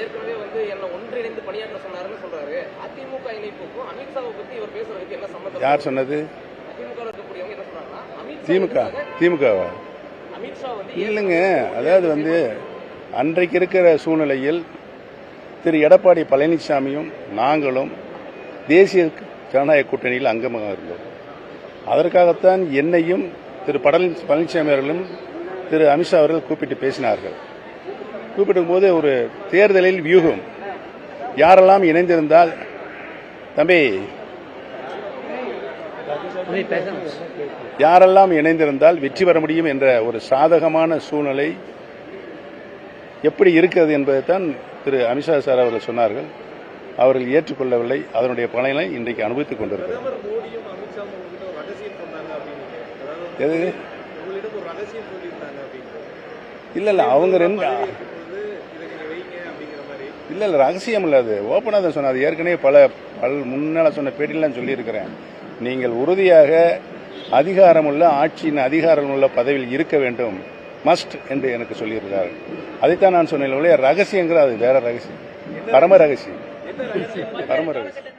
ஏற்கனவே வந்து என்ன ஒன்றிணைந்து பணியாற்ற சொன்னாருன்னு சொல்றாரு. அதிமுக இணைப்புக்கும் அமித்ஷாவை பத்தி இவர் பேசுறதுக்கு என்ன சம்பந்தம்? யார் சொன்னது? அதிமுக இருக்கக்கூடியவங்க என்ன சொன்னாங்கன்னா திமுகவா அமித்ஷா வந்து இல்லைங்க. அதாவது வந்து அன்றைக்கு இருக்கிற சூழ்நிலையில் திரு எடப்பாடி பழனிசாமியும் நாங்களும் தேசிய ஜனநாயக கூட்டணியில் அங்கமாக இருந்தோம். அதற்காகத்தான் என்னையும் திரு பழனிசாமி அவர்களும் திரு அமித்ஷா அவர்கள் கூப்பிட்டு பேசினார்கள். கூப்பிடும் போது ஒரு தேர்தலில் வியூகம் யாரெல்லாம் இணைந்திருந்தால் தம்பி யாரெல்லாம் இணைந்திருந்தால் வெற்றி பெற முடியும் என்ற ஒரு சாதகமான சூழ்நிலை எப்படி இருக்கிறது என்பதைத்தான் திரு அமித்ஷா சார் அவர்கள் சொன்னார்கள். அவர்கள் ஏற்றுக்கொள்ளவில்லை. அதனுடைய பலனை இன்றைக்கு அனுபவித்துக் கொண்டிருக்கிறார். இல்ல அவங்க ரெண்டு இல்ல ரகசியம் இல்ல, அது ஓப்பனா தான் சொன்னார். ஏற்கனவே பல முன்னால சொன்ன பேட்டிலாம் சொல்லி இருக்கிறேன். நீங்கள் உறுதியாக அதிகாரமுள்ள ஆட்சியின் அதிகாரமுள்ள பதவியில் இருக்க வேண்டும் மஸ்ட் என்று எனக்கு சொல்லியிருக்கிறார். அதைத்தான் நான் சொன்னேன். ரகசியங்கள் அது வேற ரகசியம், பரம ரகசியம்.